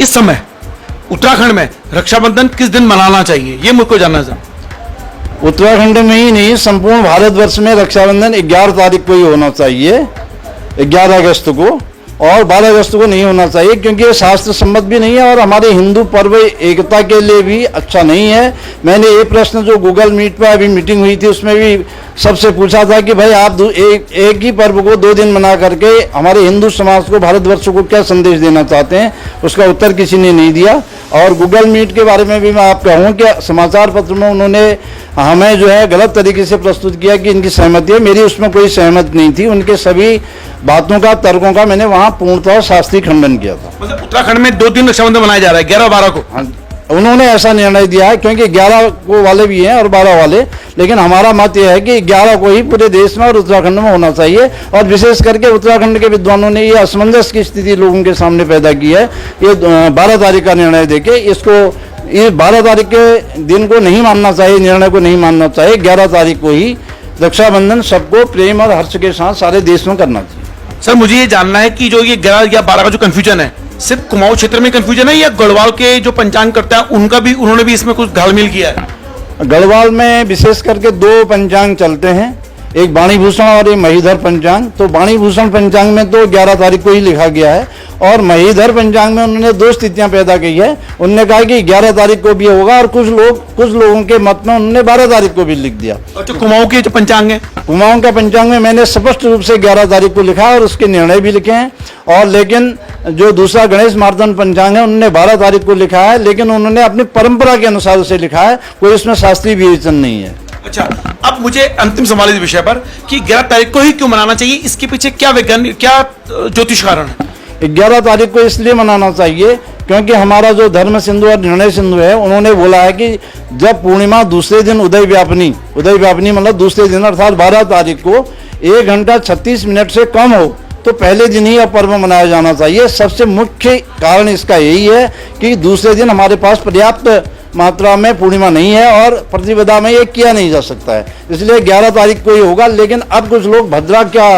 इस समय उत्तराखंड में रक्षाबंधन किस दिन मनाना चाहिए, ये मुझको जानना है। उत्तराखंड में ही नहीं, संपूर्ण भारतवर्ष में रक्षाबंधन 11 तारीख को ही होना चाहिए, 11 अगस्त को, और 12 अगस्त को नहीं होना चाहिए, क्योंकि ये शास्त्र सम्मत भी नहीं है और हमारे हिंदू पर्व एकता के लिए भी अच्छा नहीं है। मैंने ये प्रश्न जो गूगल मीट पर अभी मीटिंग हुई थी उसमें भी सबसे पूछा था कि भाई आप एक ही पर्व को 2 दिन मना करके हमारे हिंदू समाज को, भारतवर्ष को क्या संदेश देना चाहते हैं, उसका उत्तर किसी ने नहीं दिया। और गूगल मीट के बारे में भी मैं आप कहूँ कि समाचार पत्र में उन्होंने हमें जो है गलत तरीके से प्रस्तुत किया कि इनकी सहमति है, मेरी उसमें कोई सहमत नहीं थी। उनके सभी बातों का, तर्कों का मैंने वहाँ पूर्णतः शास्त्रीय खंडन किया था। मतलब उत्तराखंड में 2 दिन रक्षाबंधन मनाया जा रहा है, 11 और 12 को। हाँ, उन्होंने ऐसा निर्णय दिया है, क्योंकि 11 को वाले भी हैं और 12 वाले, लेकिन हमारा मत यह है कि 11 को ही पूरे देश में और उत्तराखंड में होना चाहिए। और विशेष करके उत्तराखंड के विद्वानों ने ये असमंजस की स्थिति लोगों के सामने पैदा की है। ये 12 तारीख का निर्णय देके इसको, ये 12 तारीख के दिन को नहीं मानना चाहिए, निर्णय को नहीं मानना चाहिए। 11 तारीख को ही रक्षाबंधन सबको प्रेम और हर्ष के साथ सारे देश में करना चाहिए। सर, मुझे ये जानना है कि जो ये 11 या 12 का जो कंफ्यूजन है, सिर्फ कुमाऊं क्षेत्र में कंफ्यूजन है या गढ़वाल के जो पंचांग करता है उनका भी, उन्होंने भी इसमें कुछ घालमेल किया है? गढ़वाल में विशेष करके 2 पंचांग चलते हैं, एक वाणीभूषण और एक महीधर पंचांग। तो वाणीभूषण पंचांग में तो 11 तारीख को ही लिखा गया है, और महीधर पंचांग में उन्होंने 2 स्थितियां पैदा की है। उन्होंने कहा कि 11 तारीख को भी होगा, और कुछ लोगों के मत में उन्होंने 12 तारीख को भी लिख दिया। और जो कुमाऊं के जो पंचांग है, कुमाऊं का पंचांग में मैंने स्पष्ट रूप से 11 तारीख को लिखा है और उसके निर्णय भी लिखे हैं। और लेकिन जो दूसरा गणेश मार्तंड पंचांग है उन्होंने 12 तारीख को लिखा है, लेकिन उन्होंने अपनी परंपरा के अनुसार उसे लिखा है, कोई उसमें शास्त्रीय विवेचन नहीं है। अच्छा, अब मुझे अंतिम सवाल इस विषय पर कि 11 तारीख को ही क्यों मनाना चाहिए, इसके पीछे क्या वैज्ञानिक, क्या ज्योतिष कारण है? 11 तारीख को इसलिए मनाना चाहिए क्योंकि हमारा जो धर्म सिंधु और निर्णय सिंधु है, उन्होंने बोला है कि जब पूर्णिमा दूसरे दिन उदय व्यापनी मतलब दूसरे दिन अर्थात 12 तारीख को 1 घंटा 36 मिनट से कम हो तो पहले दिन ही यह पर्व मनाया जाना चाहिए। सबसे मुख्य कारण इसका यही है कि दूसरे दिन हमारे पास पर्याप्त मात्रा में पूर्णिमा नहीं है और प्रतिपदा में ये किया नहीं जा सकता है, इसलिए 11 तारीख को ही होगा। लेकिन अब कुछ लोग भद्रा क्या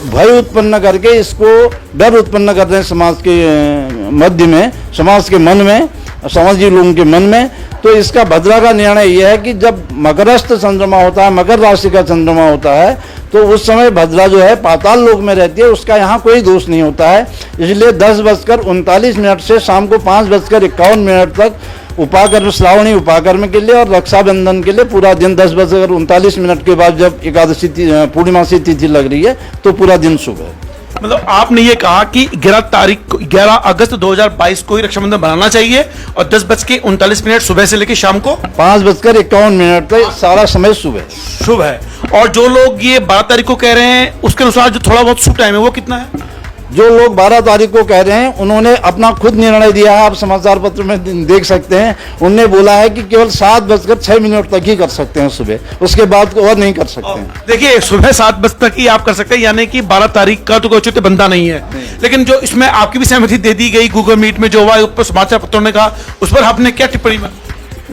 भय उत्पन्न करके इसको डर उत्पन्न कर रहे हैं समाज के मध्य में, समाज के मन में, समाजी लोगों के मन में। तो इसका भद्रा का निर्णय यह है कि जब मकरस्थ चंद्रमा होता है, मकर राशि का चंद्रमा होता है, तो उस समय भद्रा जो है पाताल लोक में रहती है, उसका यहाँ कोई दोष नहीं होता है। इसलिए 10:39 से शाम को 5:51 तक उपाकर्म, श्रावणी उपाकर्म के लिए और रक्षाबंधन के लिए पूरा दिन 10:39 के बाद जब एकादशी पूर्णिमासी तिथि लग रही है तो पूरा दिन शुभ है। मतलब आपने ये कहा कि 11 अगस्त 2022 को ही रक्षाबंधन बनाना चाहिए और 10:39 सुबह से लेकर शाम को 5:51 तक सारा समय शुभ है। और जो लोग ये 12 तारीख को कह रहे हैं उसके अनुसार जो थोड़ा बहुत शुभ टाइम है वो कितना है? जो लोग 12 तारीख को कह रहे हैं उन्होंने अपना खुद निर्णय दिया है, आप समाचार पत्र में देख सकते हैं। उन्होंने बोला है कि केवल 7:06 तक ही कर सकते हैं सुबह, उसके बाद और नहीं कर सकते हैं। देखिए, सुबह 7 बजे तक ही आप कर सकते हैं, यानी कि 12 तारीख का तो कोई औचित्य बनता नहीं है। लेकिन जो इसमें आपकी भी सहमति दे दी गई गूगल मीट में, जो हुआ उस पर समाचार पत्रों ने कहा, उस पर आपने क्या टिप्पणी में?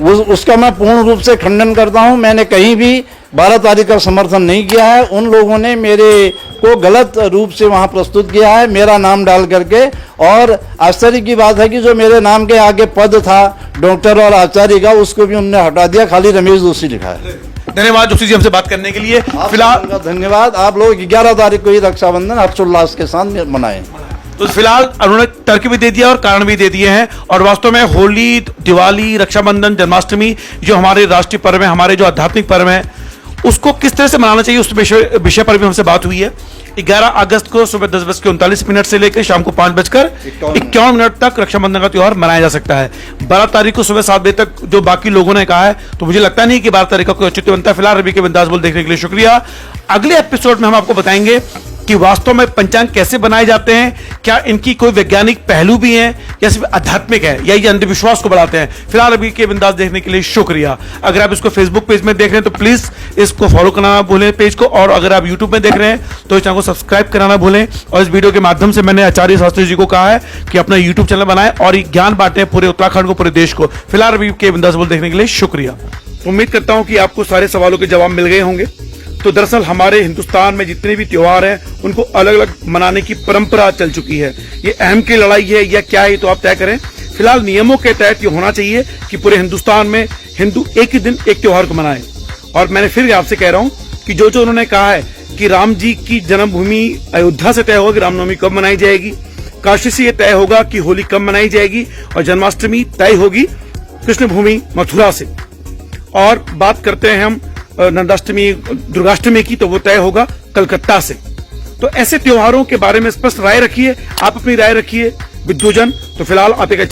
उसका मैं पूर्ण रूप से खंडन करता हूं। मैंने कहीं भी 12 तारीख का समर्थन नहीं किया है। उन लोगों ने मेरे को गलत रूप से वहां प्रस्तुत किया है, मेरा नाम डाल करके। और आश्चर्य की बात है कि जो मेरे नाम के आगे पद था डॉक्टर और आचार्य का, उसको भी उन्होंने हटा दिया, खाली रमेश जोशी लिखा है। धन्यवाद जोशी जी हमसे बात करने के लिए। फिलहाल धन्यवाद। आप लोग 11 तारीख को ही रक्षाबंधन हर्षोल्लास के साथ मनाएं। तो फिलहाल उन्होंने तर्क भी दे दिया और कारण भी दे दिए हैं। और वास्तव में होली, दिवाली, रक्षाबंधन, जन्माष्टमी जो हमारे राष्ट्रीय पर्व है, हमारे जो आध्यात्मिक पर्व है, उसको किस तरह से मनाना चाहिए उस विषय पर भी हमसे बात हुई है। 11 अगस्त को सुबह 10:39 से लेकर शाम को 5:51 तक रक्षाबंधन का त्योहार मनाया जा सकता है। 12 तारीख को सुबह 7 बजे तक जो बाकी लोगों ने कहा है, तो मुझे लगता नहीं कि 12 तारीख का कोई औचित्य बनता है। फिलहाल रवि के बिंदास बोल देखने के लिए शुक्रिया। अगले एपिसोड में हम आपको बताएंगे कि वास्तव में पंचांग कैसे बनाए जाते हैं, क्या इनकी कोई वैज्ञानिक पहलू भी हैं या सिर्फ आध्यात्मिक है या ये अंधविश्वास को बढ़ाते हैं। फिलहाल अभी के बिंदास देखने के लिए शुक्रिया। अगर आप इसको फेसबुक पेज में देख रहे हैं तो प्लीज इसको फॉलो करना ना भूलें पेज को, और अगर आप यूट्यूब में देख रहे हैं तो इस चैनल को सब्सक्राइब कराना भूलें। और इस वीडियो के माध्यम से मैंने आचार्य शास्त्री जी को कहा है कि अपना यूट्यूब चैनल बनाएं और ज्ञान बांटें पूरे उत्तराखंड को, पूरे देश को। फिलहाल अभी के बिंदास बोल देखने के लिए शुक्रिया। उम्मीद करता हूं कि आपको सारे सवालों के जवाब मिल गए होंगे। तो दरअसल हमारे हिंदुस्तान में जितने भी त्योहार हैं उनको अलग अलग मनाने की परंपरा चल चुकी है। ये अहम की लड़ाई है या क्या है तो आप तय करें। फिलहाल नियमों के तहत ये होना चाहिए कि पूरे हिंदुस्तान में हिंदू एक ही दिन एक त्योहार को मनाए। और मैंने फिर आपसे कह रहा हूं कि जो उन्होंने कहा है कि राम जी की जन्मभूमि अयोध्या से तय होगा कि रामनवमी कब मनाई जाएगी, काशी से यह तय होगा कि होली कब मनाई जाएगी, और जन्माष्टमी तय होगी कृष्ण भूमि मथुरा से। और बात करते हैं हम नंदाष्टमी दुर्गाष्टमी की, तो वो तय होगा कलकत्ता से। तो ऐसे त्योहारों के बारे में स्पष्ट राय रखिए, आप अपनी राय रखिए विद्वजन। तो फिलहाल आप एक